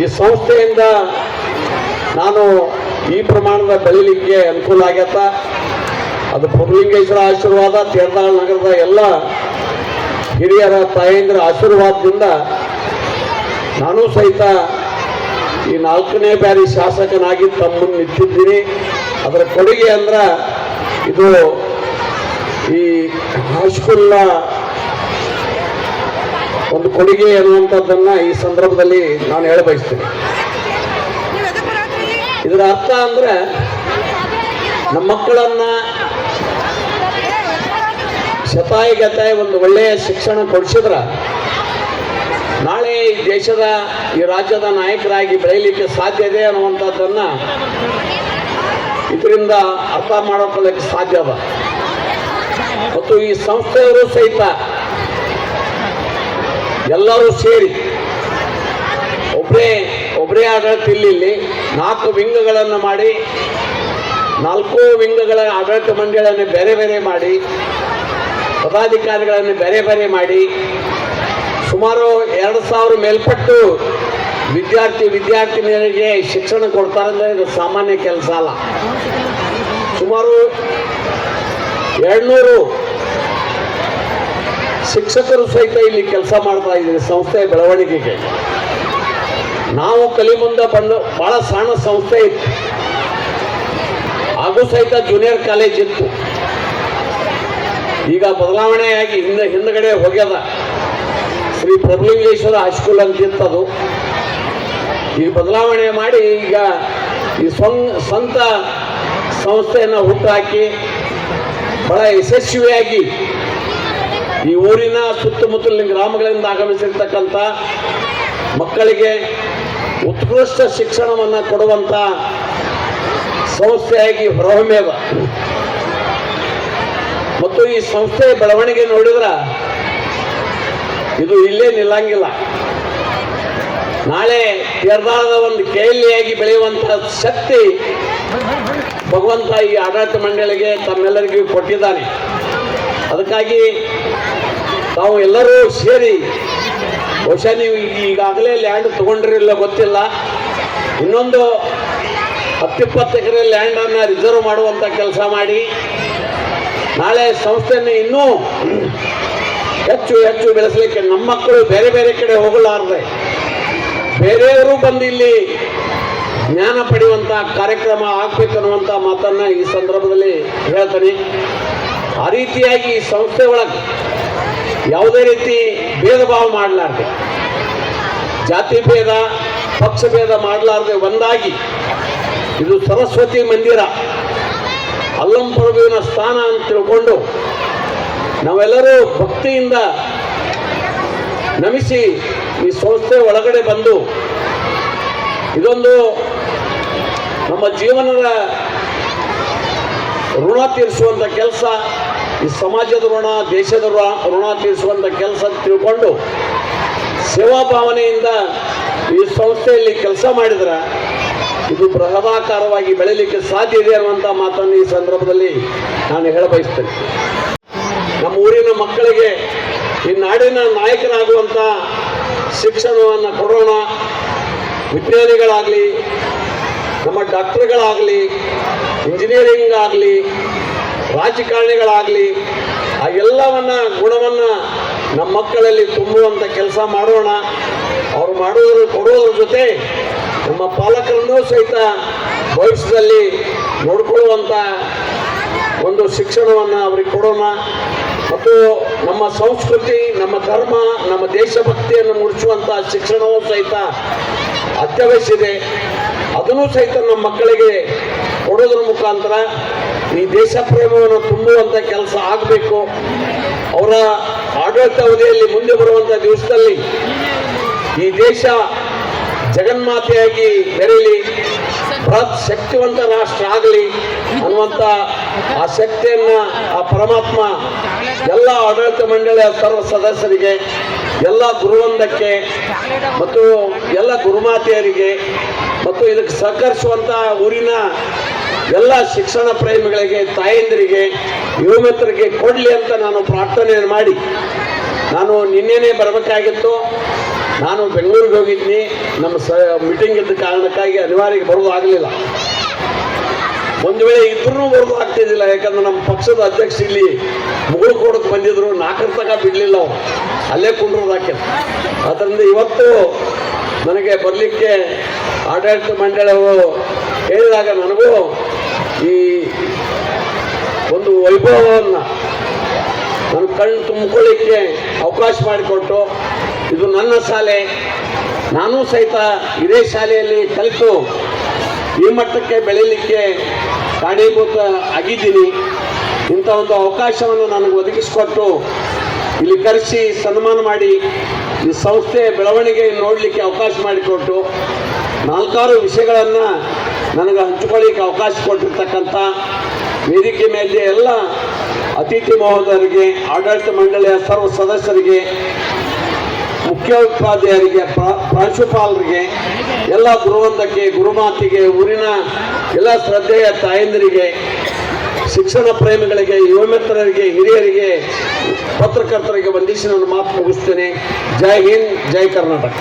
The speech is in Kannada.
ಈ ಸಂಸ್ಥೆಯಿಂದ ನಾನು ಈ ಪ್ರಮಾಣದ ಬೆಳೀಲಿಕ್ಕೆ ಅನುಕೂಲ ಆಗ್ಯತ್ತ. ಅದು ಪ್ರಭುಲಿಂಗೇಶ್ವರ ಆಶೀರ್ವಾದ, ತೇರದಾಳ ನಗರದ ಎಲ್ಲ ಹಿರಿಯರ ತಾಯಂದಿರ ಆಶೀರ್ವಾದದಿಂದ ನಾನು ಸಹಿತ ಈ 4ನೇ ಬಾರಿ ಶಾಸಕನಾಗಿ ತಮ್ಮ ಮುಂದೆ ನಿಂತಿದ್ದೀನಿ. ಅದರ ಕೊಡುಗೆ ಅಂದ್ರೆ ಇದು ಈ ಹೈಸ್ಕೂಲ್ನ ಒಂದು ಕೊಡುಗೆ ಅನ್ನುವಂಥದ್ದನ್ನು ಈ ಸಂದರ್ಭದಲ್ಲಿ ನಾನು ಹೇಳ ಬಯಸ್ತೇನೆ. ಇದರ ಅರ್ಥ ಅಂದ್ರೆ ನಮ್ಮ ಮಕ್ಕಳನ್ನ ಶತಾಯಿಗತಾಯಿ ಒಂದು ಒಳ್ಳೆಯ ಶಿಕ್ಷಣ ಕೊಡಿಸಿದ್ರೆ ನಾಳೆ ಈ ದೇಶದ ಈ ರಾಜ್ಯದ ನಾಯಕರಾಗಿ ಬೆಳೀಲಿಕ್ಕೆ ಸಾಧ್ಯ ಇದೆ ಅನ್ನುವಂಥದ್ದನ್ನು ಇದರಿಂದ ಅರ್ಥ ಮಾಡ್ಕೊಳ್ಳೋಕ್ಕೆ ಸಾಧ್ಯ ಅದ. ಮತ್ತು ಈ ಸಂಸ್ಥೆಯವರು ಸಹಿತ ಎಲ್ಲರೂ ಸೇರಿ ಒಬ್ಬರೇ ಆಡಳಿತ ಇಲ್ಲಿ 4 ವಿಂಗಗಳನ್ನು ಮಾಡಿ 4 ವಿಂಗಗಳ ಆಡಳಿತ ಮಂಡಳಿಯನ್ನು ಬೇರೆ ಬೇರೆ ಮಾಡಿ ಪದಾಧಿಕಾರಿಗಳನ್ನು ಬೇರೆ ಬೇರೆ ಮಾಡಿ ಸುಮಾರು 2000 ಮೇಲ್ಪಟ್ಟು ವಿದ್ಯಾರ್ಥಿನಿಯರಿಗೆ ಶಿಕ್ಷಣ ಕೊಡ್ತಾರೆ ಅಂದರೆ ಇದು ಸಾಮಾನ್ಯ ಕೆಲಸ ಅಲ್ಲ. ಸುಮಾರು 200 ಶಿಕ್ಷಕರು ಸಹಿತ ಇಲ್ಲಿ ಕೆಲಸ ಮಾಡ್ತಾ ಇದ್ದೀವಿ ಸಂಸ್ಥೆಯ ಬೆಳವಣಿಗೆಗೆ. ನಾವು ಕಲಿ ಮುಂದೆ ಬಂದು ಭಾಳ ಸಣ್ಣ ಸಂಸ್ಥೆ ಇತ್ತು, ಹಾಗೂ ಸಹಿತ ಜೂನಿಯರ್ ಕಾಲೇಜ್ ಇತ್ತು. ಈಗ ಬದಲಾವಣೆಯಾಗಿ ಹಿಂದಗಡೆ ಹೋಗ್ಯದ ಶ್ರೀ ಪ್ರಭುಲಿಂಗೇಶ್ವರ ಹೈಸ್ಕೂಲ್ ಅಂತ ಇತ್ತದು. ಈಗ ಬದಲಾವಣೆ ಮಾಡಿ ಈಗ ಈ ಸ್ವಂತ ಸಂಸ್ಥೆಯನ್ನು ಹುಟ್ಟುಹಾಕಿ ಬಹಳ ಯಶಸ್ವಿಯಾಗಿ ಈ ಊರಿನ ಸುತ್ತಮುತ್ತಲಿನ ಗ್ರಾಮಗಳಿಂದ ಆಗಮಿಸಿರ್ತಕ್ಕಂಥ ಮಕ್ಕಳಿಗೆ ಉತ್ಕೃಷ್ಟ ಶಿಕ್ಷಣವನ್ನು ಕೊಡುವಂಥ ಸಂಸ್ಥೆಯಾಗಿ ಹೊರಹೊಮ್ಮಿದ. ಮತ್ತು ಈ ಸಂಸ್ಥೆಯ ಬೆಳವಣಿಗೆ ನೋಡಿದ್ರೆ ಇದು ಇಲ್ಲೇ ನಿಲ್ಲಂಗಿಲ್ಲ. ನಾಳೆ ತೇರದಾಳದ ಒಂದು ಕೇಲಿಯಾಗಿ ಬೆಳೆಯುವಂಥ ಶಕ್ತಿ ಭಗವಂತ ಈ ಆಡಳಿತ ಮಂಡಳಿಗೆ ತಮ್ಮೆಲ್ಲರಿಗೂ ಕೊಟ್ಟಿದ್ದಾನೆ. ಅದಕ್ಕಾಗಿ ತಾವು ಎಲ್ಲರೂ ಸೇರಿ ಬಹುಶಃ ನೀವು ಈಗಾಗಲೇ ಲ್ಯಾಂಡ್ ತಗೊಂಡಿರಲಿಲ್ಲ ಗೊತ್ತಿಲ್ಲ, ಇನ್ನೊಂದು 10-20 ಎಕರೆ ಲ್ಯಾಂಡನ್ನು ರಿಸರ್ವ್ ಮಾಡುವಂಥ ಕೆಲಸ ಮಾಡಿ ನಾಳೆ ಸಂಸ್ಥೆಯನ್ನು ಇನ್ನೂ ಹೆಚ್ಚು ಬೆಳೆಸಲಿಕ್ಕೆ ನಮ್ಮ ಮಕ್ಕಳು ಬೇರೆ ಬೇರೆ ಕಡೆ ಹೋಗಲಾರದೆ ಬೇರೆಯವರು ಬಂದು ಇಲ್ಲಿ ಜ್ಞಾನ ಪಡೆಯುವಂಥ ಕಾರ್ಯಕ್ರಮ ಆಗಬೇಕನ್ನುವಂಥ ಮಾತನ್ನು ಈ ಸಂದರ್ಭದಲ್ಲಿ ಹೇಳ್ತೀನಿ. ಆ ರೀತಿಯಾಗಿ ಈ ಸಂಸ್ಥೆ ಒಳಗೆ ಯಾವುದೇ ರೀತಿ ಭೇದ ಭಾವ ಮಾಡಲಾರ್ದೆ, ಜಾತಿ ಭೇದ ಪಕ್ಷ ಭೇದ ಮಾಡಲಾರ್ದೆ ಒಂದಾಗಿ ಇದು ಸರಸ್ವತಿ ಮಂದಿರ ಅಲ್ಲಂಪ್ರಭುವಿನ ಸ್ಥಾನ ಅಂತ ತಿಳ್ಕೊಂಡು ನಾವೆಲ್ಲರೂ ಭಕ್ತಿಯಿಂದ ನಮಿಸಿ ಈ ಸಂಸ್ಥೆ ಒಳಗಡೆ ಬಂದು ಇದೊಂದು ನಮ್ಮ ಜೀವನದ ಋಣ ತೀರಿಸುವಂಥ ಕೆಲಸ, ಈ ಸಮಾಜದ ಋಣ, ದೇಶದ ಋಣ ತೀರಿಸುವಂಥ ಕೆಲಸ ತಿಳ್ಕೊಂಡು ಸೇವಾ ಭಾವನೆಯಿಂದ ಈ ಸಂಸ್ಥೆಯಲ್ಲಿ ಕೆಲಸ ಮಾಡಿದ್ರೆ ಇದು ಬೃಹದಾಕಾರವಾಗಿ ಬೆಳೀಲಿಕ್ಕೆ ಸಾಧ್ಯ ಇದೆ ಅನ್ನುವಂಥ ಮಾತನ್ನು ಈ ಸಂದರ್ಭದಲ್ಲಿ ನಾನು ಹೇಳಬಯಸ್ತೇನೆ. ನಮ್ಮ ಊರಿನ ಮಕ್ಕಳಿಗೆ ಈ ನಾಡಿನ ನಾಯಕರಾಗುವಂಥ ಶಿಕ್ಷಣವನ್ನು ಕೊಡೋಣ. ವಿಜ್ಞಾನಿಗಳಾಗಲಿ, ನಮ್ಮ ಡಾಕ್ಟರ್ಗಳಾಗಲಿ, ಇಂಜಿನಿಯರಿಂಗ್ ಆಗಲಿ, ರಾಜಕಾರಣಿಗಳಾಗಲಿ, ಆ ಎಲ್ಲವನ್ನ ಗುಣವನ್ನು ನಮ್ಮ ಮಕ್ಕಳಲ್ಲಿ ತುಂಬುವಂಥ ಕೆಲಸ ಮಾಡೋಣ. ಅವರು ಕೊಡುವುದರ ಜೊತೆ ನಮ್ಮ ಪಾಲಕರನ್ನೂ ಸಹಿತ ಭವಿಷ್ಯದಲ್ಲಿ ನೋಡಿಕೊಳ್ಳುವಂಥ ಒಂದು ಶಿಕ್ಷಣವನ್ನು ಅವರಿಗೆ ಕೊಡೋಣ. ಮತ್ತು ನಮ್ಮ ಸಂಸ್ಕೃತಿ, ನಮ್ಮ ಧರ್ಮ, ನಮ್ಮ ದೇಶಭಕ್ತಿಯನ್ನು ಮೂಡಿಸುವಂಥ ಶಿಕ್ಷಣವೂ ಸಹಿತ ಅತ್ಯವಶ್ಯ ಇದೆ. ಅದನ್ನು ಸಹಿತ ನಮ್ಮ ಮಕ್ಕಳಿಗೆ ಕೊಡೋದ್ರ ಮುಖಾಂತರ ಈ ದೇಶ ಪ್ರೇಮವನ್ನು ತುಂಬುವಂಥ ಕೆಲಸ ಆಗಬೇಕು. ಅವರ ಆಡಳಿತ ಅವಧಿಯಲ್ಲಿ ಮುಂದೆ ಬರುವಂಥ ದಿವಸದಲ್ಲಿ ಈ ದೇಶ ಜಗನ್ಮಾತೆಯಾಗಿ ಬೆರೀಲಿ, ಬೃಹತ್ ಶಕ್ತಿವಂತ ರಾಷ್ಟ್ರ ಆಗಲಿ ಅನ್ನುವಂಥ ಆ ಶಕ್ತಿಯನ್ನು ಆ ಪರಮಾತ್ಮ ಎಲ್ಲ ಆಡಳಿತ ಮಂಡಳಿಯ ಸರ್ವ ಸದಸ್ಯರಿಗೆ, ಎಲ್ಲ ಗುರುವೃಂದಕ್ಕೆ ಮತ್ತು ಎಲ್ಲ ಗುರುಮಾತೆಯರಿಗೆ ಮತ್ತು ಇದಕ್ಕೆ ಸಹಕರಿಸುವಂಥ ಊರಿನ ಎಲ್ಲ ಶಿಕ್ಷಣ ಪ್ರೇಮಿಗಳಿಗೆ, ತಾಯಂದಿರಿಗೆ, ಯುವಮಿತ್ರರಿಗೆ ಕೊಡಲಿ ಅಂತ ನಾನು ಪ್ರಾರ್ಥನೆಯನ್ನು ಮಾಡಿ, ನಾನು ನಿನ್ನೆನೇ ಬರಬೇಕಾಗಿತ್ತು. ನಾನು ಬೆಂಗಳೂರಿಗೆ ಹೋಗಿದ್ದೀನಿ, ನಮ್ಮ ಮೀಟಿಂಗ್ ಇದ್ದ ಕಾರಣಕ್ಕಾಗಿ ಅನಿವಾರ್ಯ ಬರೋದು ಆಗಲಿಲ್ಲ. ಒಂದು ವೇಳೆ ಇದ್ರೂ ಬರೋದು ಆಗ್ತಿದ್ದಿಲ್ಲ, ಯಾಕಂದ್ರೆ ನಮ್ಮ ಪಕ್ಷದ ಅಧ್ಯಕ್ಷ ಇಲ್ಲಿ ಮುಗುಳು ಕೊಡಕ್ಕೆ ಬಂದಿದ್ರು, 4 ತನಕ ಬಿಡಲಿಲ್ಲ ಅವರು, ಅಲ್ಲೇ ಕುಂಡ್ರದು ಹಾಕಿ. ಅದರಿಂದ ಇವತ್ತು ನನಗೆ ಬರಲಿಕ್ಕೆ ಆಡಳಿತ ಮಂಡಳಿಯವರು ಹೇಳಿದಾಗ ನನಗೂ ಈ ಒಂದು ವೈಭವವನ್ನು ನನ್ನ ಕಣ್ಣು ತುಂಬಿಕೊಳ್ಳಿಕ್ಕೆ ಅವಕಾಶ ಮಾಡಿಕೊಟ್ಟು, ಇದು ನನ್ನ ಶಾಲೆ, ನಾನೂ ಸಹಿತ ಇದೇ ಶಾಲೆಯಲ್ಲಿ ಕಲಿತು ಈ ಮಟ್ಟಕ್ಕೆ ಬೆಳೀಲಿಕ್ಕೆ ಕಾರಣೀಭೂತ ಆಗಿದ್ದೀನಿ. ಇಂಥ ಒಂದು ಅವಕಾಶವನ್ನು ನನಗೆ ಒದಗಿಸಿಕೊಟ್ಟು ಇಲ್ಲಿ ಕರೆಸಿ ಸನ್ಮಾನ ಮಾಡಿ ಈ ಸಂಸ್ಥೆ ಬೆಳವಣಿಗೆ ನೋಡಲಿಕ್ಕೆ ಅವಕಾಶ ಮಾಡಿಕೊಟ್ಟು 4 ವಿಷಯಗಳನ್ನು ನನಗೆ ಹಂಚಿಕೊಳ್ಳಿಕ್ಕೆ ಅವಕಾಶ ಕೊಟ್ಟಿರ್ತಕ್ಕಂಥ ವೇದಿಕೆ ಮೇಲೆ ಎಲ್ಲ ಅತಿಥಿ ಮಹೋದಯರಿಗೆ, ಆಡಳಿತ ಮಂಡಳಿಯ ಸರ್ವ ಸದಸ್ಯರಿಗೆ, ಮುಖ್ಯೋಪಾಧ್ಯಾಯರಿಗೆ, ಪ್ರಾಂಶುಪಾಲರಿಗೆ, ಎಲ್ಲ ಗುರುವಂದಕ್ಕೆ, ಗುರುಮಾತಿಗೆ, ಊರಿನ ಎಲ್ಲ ಶ್ರದ್ಧೆಯ ತಾಯಂದಿರಿಗೆ, ಶಿಕ್ಷಣ ಪ್ರೇಮಿಗಳಿಗೆ, ಯುವ ಮಿತ್ರರಿಗೆ, ಹಿರಿಯರಿಗೆ, ಪತ್ರಕರ್ತರಿಗೆ ವಂದಿಸಿ ನನ್ನ ಮಾತು ಮುಗಿಸ್ತೇನೆ. ಜೈ ಹಿಂದ್, ಜೈ ಕರ್ನಾಟಕ.